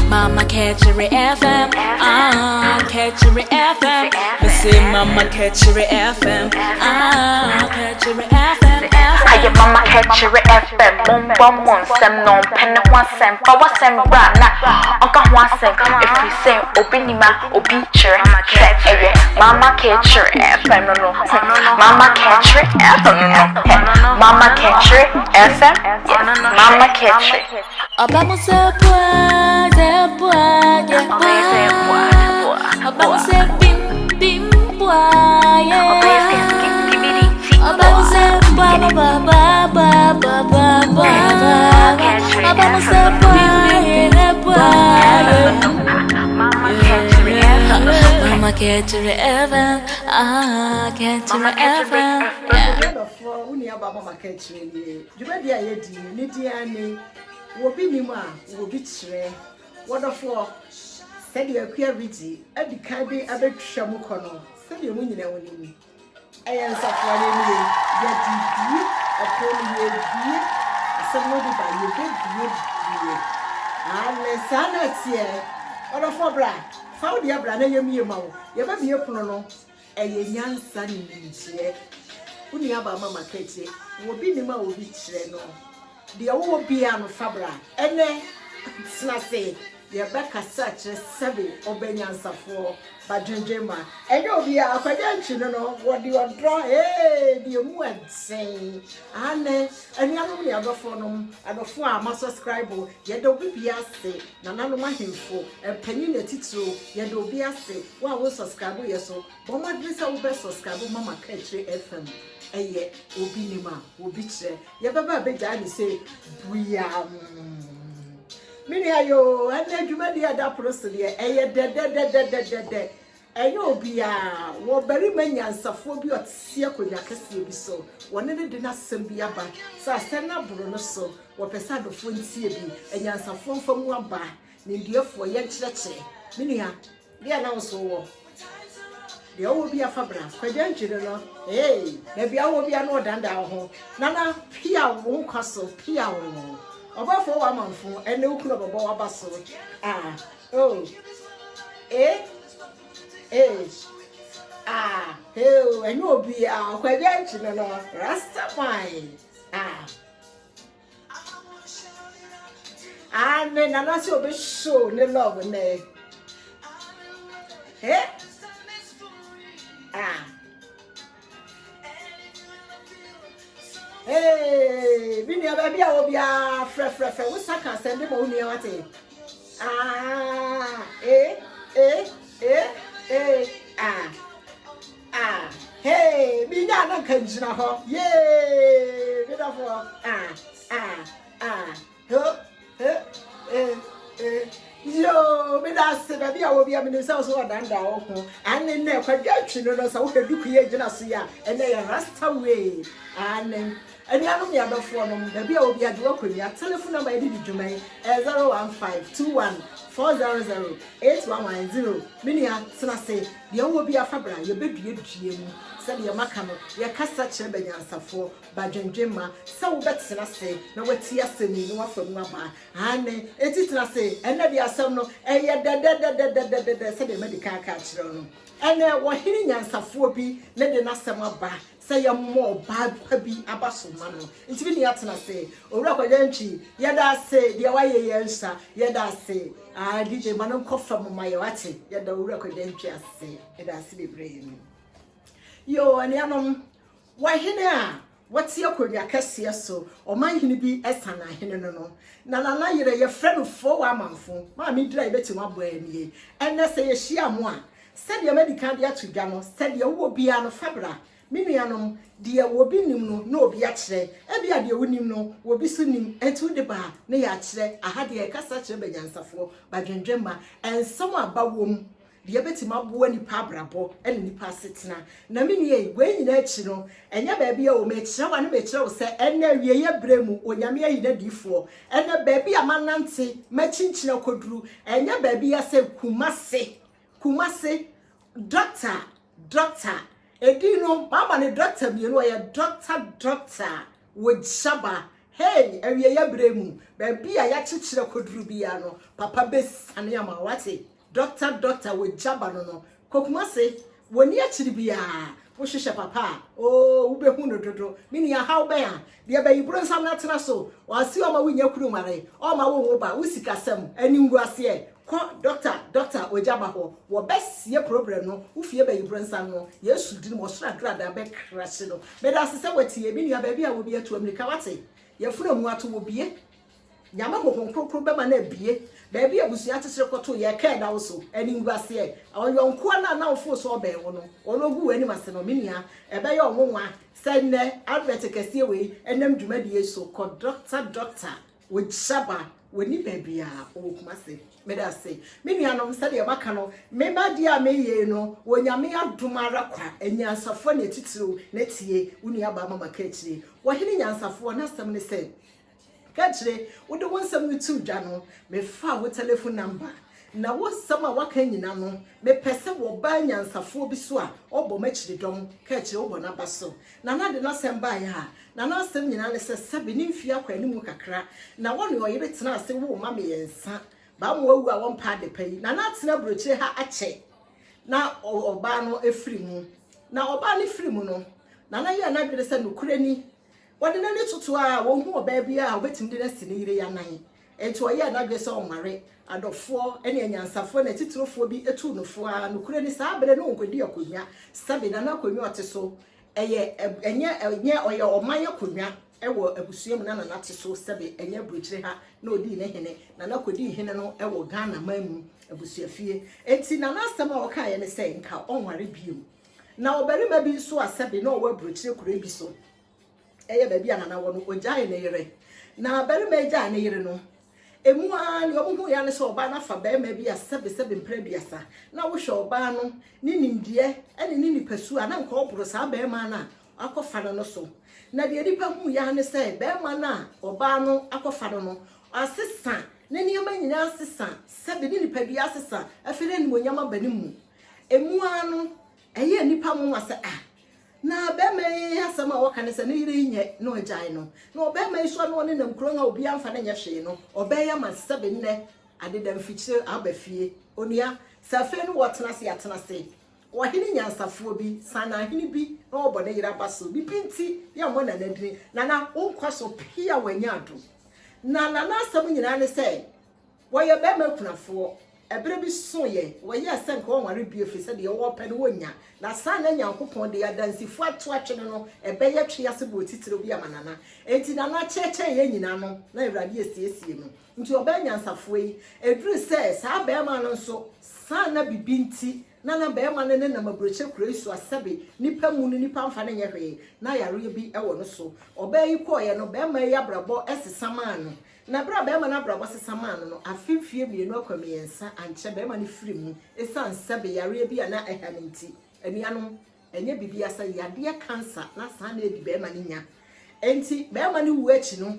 Mama KaakyireFM, KaakyireFM. Me say Mama KaakyireFM, KaakyireFM. I am Mama KaakyireFM. Mon sem non pen one sem, power sem brana. Uncle one sem. If we say obinima, obiture. Mama KaakyireFM, no. Mama KaakyireFM, no. Mama KaakyireFM, yes. Mama KaakyireFM. Obama say boy, Obama say bim boy, Obama say ba. Obama say boy. Mama KaakyireFM, KaakyireFM. Mama KaakyireFM. Jubadi ayedi ni diane wobi nima wobi kire wonderful said you akua biji adi kan bi abetwa mu kono said you nyina woni ayan safari ni ya didi apoli ye bi asemo ba ye bi ale sana tie wonderful bra faudi abra na yemi mawo ye ba bi epono no eye nyansa ni ntie uni aba Mama KaakyireFM wobi nima wobi kire no de wo bia no fabra ene snase ye beka search 7 obenyansafo badwenjema enye obi a akwaja nchi no wodi odro de mu ansen ane eniano ne agofo no agofo a ma subscribe ye de obi bia se na nanu mahemfo empanyi na titiro ye de obi ase wa wo subscribe ye so bo ma dresa wo be subscribe Mama KaakyireFM eye obi nima obi kire ye baba beja ni say buya mini ayo ane adwumadi ada prosede eye de eye obi a wo bari manyansafo bi otesie akonya kase bi so wone ne de na sem bi aba sa sena bro no so wo pesa dofo ntie bi enyansafo mfamu aba ne ndiefo ye nkyerɛkyerɛ mini ha dia na so wo de owo bia fabra kwaja nkyere no na bia wo bia no danda ho nana pia wo nkwaso pia wo obafo wa manfo ene ukuro bobo wa baso enyo obi kwaja nkyere no rasta fine ne nana se obi show ne love ne bini ababi a obi a frefrefe wo saka sende mo uni wate bini ana kanjina ho bidafo yo me da se baby a obi a me se so danda ho ane na kwadwa twi no so wo duku ye gina so ya ene ya rasta way ane ani anu me adofo no baby a obi a de wakonya telephone number edi dwuman 015214008110 mini a tena se de obi a fabra ye bedue due mu se de maka no ye kasa kire banyansafo badwendwema se wo betena se na wati asemi no wafamu aba ane eti tena se ene de asem no eye de se de medical Kaakyirew no ene wo hini nyansafo bi ne de nasem aba say ya more bad bi abaso mano nti bi ne atena se owura kwaja nchi yeda se de waye yensa yeda se DJ manon kofa mo maye wate yeda owura kwaja nchi ase yeda ase bebre no yo ani anom wa hene a wati akonya kase so o man hene bi esana hene no na yire ye frɛ fo wa amanfo ma mi dira ibeti mo abo ani enne se ye hia mo a said your medical dia to gano said your wo bia no fabra minianom de wo bi nim no na obi a kire e bia de wonim no wo bi so nim etu de ba na ya kire aha de kasa kire banyansafo badwendwema ensam aba wom de betima bo ani pa brabo ene nipa setena na minie we nyina achi no enya ba bia o me kire wa na me kire wo se ene wie ye bremu onyame ayi na difo ene ba bia manante machinchina koduru enya ba bia se kumase doctor edino mama ne doctor bi no ye doctor with shaba Hey, ewie ya bremu. Baby a ya chichire koduru bia no. Papa besane ama wate. Doctor we jaba no. Kokuma se woni achiri bia. Wo hwehwe papa. Oh, wo behu no dodo. Mini ya how be a. De ba yibro nsam na tena so. Wasi o ma wonya kuru mare. O ma wo ba wo sikasem. Ani ngu ase. Ko doctor we jaba ho. Wo besie problem no. Wo fie ba yibro nsam no. Yesu di mo sra grada be crash no. Me da sese watie bi ni ya ba bia wo bi atu Amerika wate. Yefuna mu ato wo bie nyama hohon be ma na bie ba bia busua tesere koto ye ka da wo so ani ngwase e oyonko na ofo so obe wo no ono gu ani mase no minia e be ye onwonwa senne advert kese we enam dwumadie so ko doctor we shaba we ni ba bia o kuma se me da se minia no mse de maka no me ba dia me ye no wo nyame adomara kwa anyansafo na titiro na tie uni aba mama ka kire wo hene nyansafo na asem ne se ka kire wo de wonsam no tu dwa no me fa wo telephone number na wo sama waka nyina no me pese wo ba nyansafo bi so a obo ma kire dom ka kire wo bo na ba so na na de na sem ba ya na na asem nyina ne se sabe ni mfia kwa ni mu kakra na wo ne oyere tena ase wo ma me yensa ba mo awu a won pa de pai na na tena brochire ha ache na oba no efiri mu na oba ne firi mu no na na ye na dwere se nokure ni wode na ne tutu a wo hu oba bia a obetim de na sine yire ya nan enti oye na dwere se omare adofo ene anyansafo na titirofo bi etu nofo a nokure ni sa abere no nkodi akonwa sabe na na akonwa oteso eye enye oye oman akonwa ewo abusuam na na teso sabe enye brochire ha na odi ne hene na na kodi hene no ewo Ghana mamu abusuafie enti na na asema o ka ye ne se nka onware biom na obarima bi so asabe na owa brochire kure bi so eye ba bia na wo no ojae ne yere na barima eja ne yere no emu a ne omo hu ya ne so oba na fa ba ma bi asabe mpre biasa na wo hwe oba no ni nimdie ene ni nipasu a na nka oboro sa ba ma na akofa no so na de nipa hu ya ne se ba ma na oba no akofa no asesa ne niama nyina asesa sabe ni nipa bi asesa afere ni monyama banimu emu a no eye nipa mu ase na be me asama wo kan se ne yire nye no agyan no na obe me so no ne nam kro nga obi amfa na nya hwe no obe ya ma sabe nne adedam fichire abafie onia safe no wotena se atena se wo hene nyansafo bi sana hene bi na obo ne yira baso bi pinti ya mo na nadini na na onkwaso pia wanya ado na asam nyina ne se wo ye be ma kunafo ebere bi so ye wo ye asen ko onware bi ofise de wo pe no wonya na san na nyankopon de yadansifo ato atwene no ebe ye twe ase bo titiro bi amanana enti na cheche ye nyina no na ewrade esiesie no nti oba nyansafo yi eduru se sa ba ma no so san na bibinti na ba ma ne na mabroche kura isu asabe nipa mu no nipa mfa ne nyehwe na yare bi ewo no so oba yi ko ye no ba ma ya brabo esesama no na bra ba ma na brabo sesama no afifie mienu akwamiensa anche ba ma ne firi mu esan sabe yare bi ana ehanenti enianom enye bibia sa yade cancer na san na edi ba ma ne nya enti ba ma ne wu achi no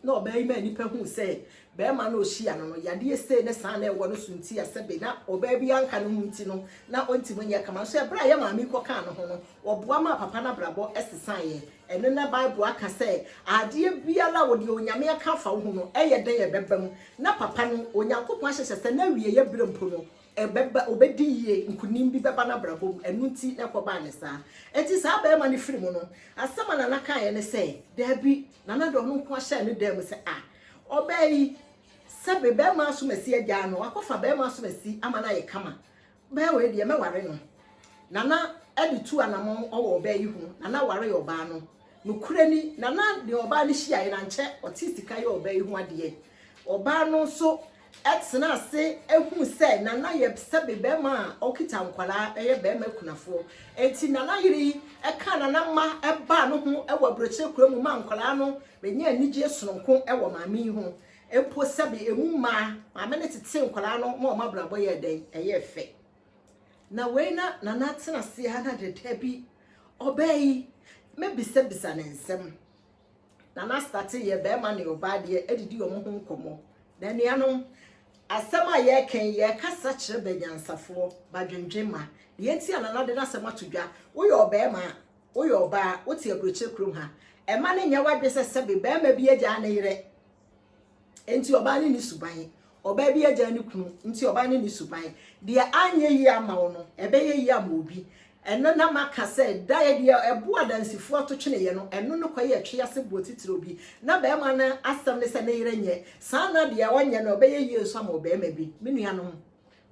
na oba yi ma nipa hu se be ma na ohia no yade ese ne san na ewo no sunti asebe na oba bi anka no hunti no na onti munya kama so bra ya ma mi ko kan no ho no oboa ma papa na brabo esesan ye eno na bible aka se ade biala wo de onyame aka fa wo no eye den ye bebam na papa no onyankopon ahyehye se na wie ye brempo no ebeba obedi ye nkunim bi beba na brabo enu nti na ko ba ne sa enti sa ba ma ne firi mu no asema na kan ye ne se da bi na na do no nko ahye ne da mu se obey sabe be ma so masi agya no akofa be ma so masi amana ye kama be we de me ware no nana editu anamon owo be yi hu nana ware yo ba no nukure ni nana de oba ni hia ye na nche otisika ye oba yi hu ade oba no so etsena ase ehu se nana ye sabe be ma okita nkwala eye be ma kunafo enti nana yiri eka nana ma eba no hu ewo broche kura mu ma nkwala no benye anije sononko ewo maami hu empo sabe emu ma amene tete nkwala no ma o mabrabo ye den eye fe na weina nana tena se ha na de tabi obey me bisa ne nsem nana start ye be ma ne obade edidi omo hu nkomo na niano asema ye ken ye kasa kire benyansafo badwendwema ye ti anana de na asema todwa wo ye oba ma wo ye oba wo ti abroche krom ha e ma ne nya wadwe se be ma bi agya na yire enti oba ne ni suban oba bi agya ne kunu enti oba ne ni suban de anye yi ama wo no ebe ye yi ama obi eno na maka se dae de ebo adansifo to twene ye no eno no kwaye atwe ase bo titire obi na be ma na asem ne se ne yire nye sana de wanye no be ye yi so ama oba ma bi menua no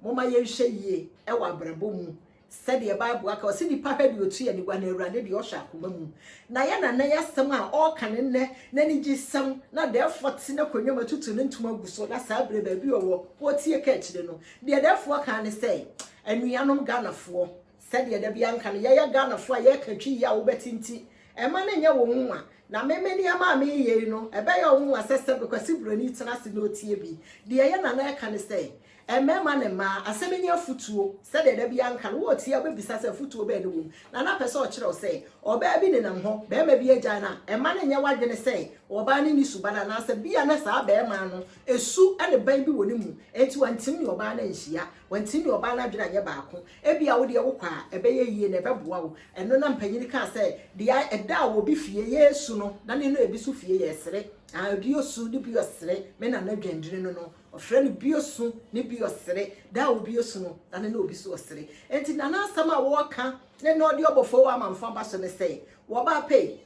moma ye hwe yi e wa brabo mu said the Bible, I was in the papa do to any one around the Osha Kumamu. Nayana Naya Sama, all can in there, Nanny just some, not therefore, Sina Kunyama to into my busso, that's how baby or what's your catch, you know. They therefore can say, and we are no gunner for, said the Bianca, ya gunner for ya country, ya betinti, and man in your woman. Na many a mammy, you know, a bay or woman assessor because Sibra needs an acid no TB. The Ayana can say. Emema ne ma asemenya futuo se de bia nka wo tie be bisa se futuo be ne wom na na pese o kire se oba bi ne nam ho be ma bi agya na ema ne nya wadwene se oba ne ni subana na se bia na sa be ma no esu ene ban bi woni mu enti wantim ne oba na nhia wantim ne oba na dwena nya baako e bia wo de wo kwa e be ye yie ne be boa wo eno na mpanyini ka se de eda wo bi fie yesu no na ne no ebi su fie yesere a biosu ni biosere me na dwendwene no ofre ni biosu ni biosere da wo biosu no na ne obi su osere enti na na asama wo ka ne no de obofo wa amamfa ba so ne sei wo ba pe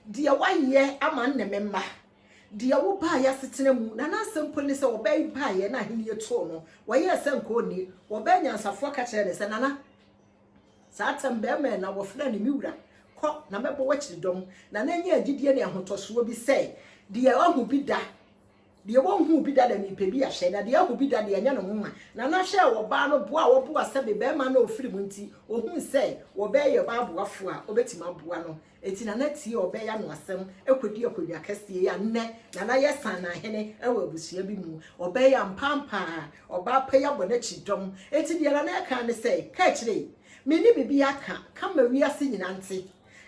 de waye ama ne memma de wo ba ya setena mu na na asempol ne se wo ba ba ye na hini eto no wo ye senko ni wo ba nyansafo ka kire ne se nana satam be me na wo fre ni miwura ko na mebo wachiri dom na na nya agidie ne ahotoso bi se de ohu bi da de wonhu bi da da mi pe bi ahye na de ohu bi da de anya no nwa na na hye wo ba no boa wo boa se be ma na ofiri mu nti ohun se wo be ye ba boafo a obetima boa no eti na na tie wo be ya no asem ekodi akodi akase ya nne na yesan na hene ewa abusua bi mu wo be ya mpampa oba pa ya bona chidom eti de na na ka ne se ka kire me ni bibi aka kama wi ase nyina nti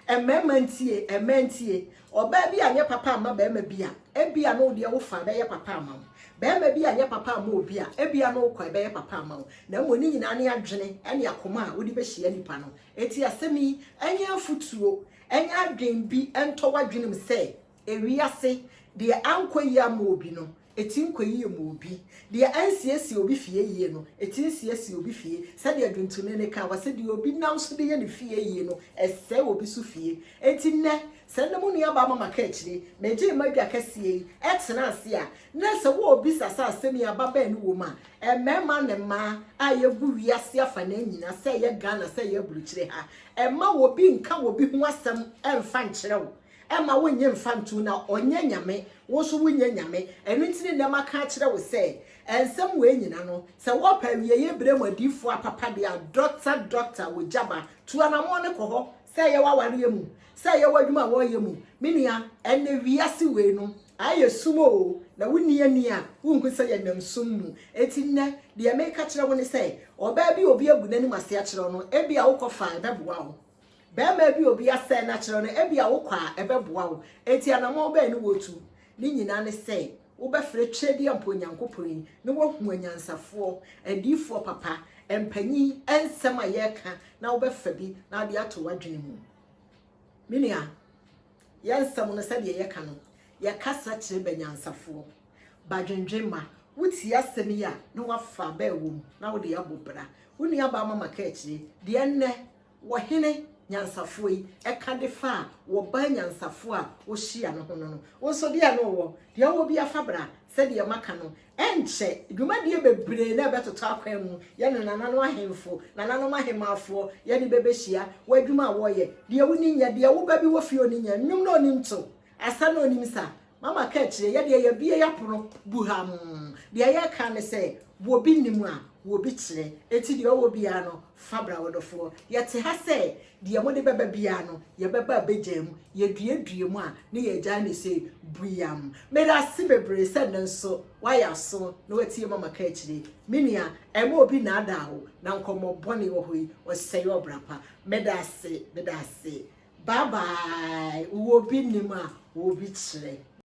ementie oba bi anye papa ama be ma bia ebia no de wo fa be ye papa ama be ma bi anye papa ama obi a ebia no kwa be ye papa ama na mo ni nyina ne adwene ene akoma a wo di be hia nipa no eti asemi anye afutuo anye adwen bi ento wadwene m se ewi ase de ankoyi ama obi no eti nkoyi ama obi de ansiesi obi fie yie no eti nsiesi obi fie se de adwuntune ne ka wase de obi nam so de ye ne fie yie no ese obi so fie eti ne se ne mu nua ba mama ka akire meje madwa kasie etena ase a na se wo obi sasa asemi aba ba ne wo ma emema ne ma ayegu wiase afa na nyina se ye Ghana se ye buruchire ha emma wo bi nka wo bi ho asem emfa nkire wo ema wonye mfantu na onye nyame wo so wonye nyame enu ntini na maka kire wo se ensem we nyina no se wo pa wie ye brem adifo apapa de a doctor wo jaba tu anamo ne ko ho se ye waware ye mu se ye wadwuma wo ye mu minia enne wiase we no aye sumo na woni ani a wonku se ye nam summu etinne de me ka kire wo ne se oba bi obi agu nani mase a kire no ebi a wo kofa beboa wo bema bi obi ase na kire no ebia wo kwa ebeboa wo enti anamo ba ni wotu ni nyina ne se wo be fre twedi ampo nyankopon ni wo hu anyansafo adifo papa empanyi ensem ayeka na wo be fa bi na de ato wadwene mu minia yansam no se de yeka no ya kasa kire banyansafo badwendwema wuti asem ya na wafa ba ewo na wo de abobra woni aba mama ka kire de nne wo hene nyansafo yi eka de fa wo ba nyansafo a wo hia no ho no wo so de no wo de wo bi afabra se de maka no enche dwumadie bebre na betoto akwan mu ye no nanano ahemfo nanano mahemafo ye ni bebehia wadwuma wo ye de wo ni nya de wo ba bi wo fie oni nya nwum no onim to asa no onim sa mama ka kire ye de ye bie yapono buham de ye ka ne se wo bi nimu a wo bi kire eti de wo bia no fabra wodofo ye te ha se de mo de beba bia no ye beba bejam ye duedue mu a ne ye gya ne se buyam me da se bebre se nso waya so no wetie mama ka kire minia ema obi na ada ho na nkomo bone wo hoi o sey obrapa me da se bye bye wo bi nimu a wo bi kire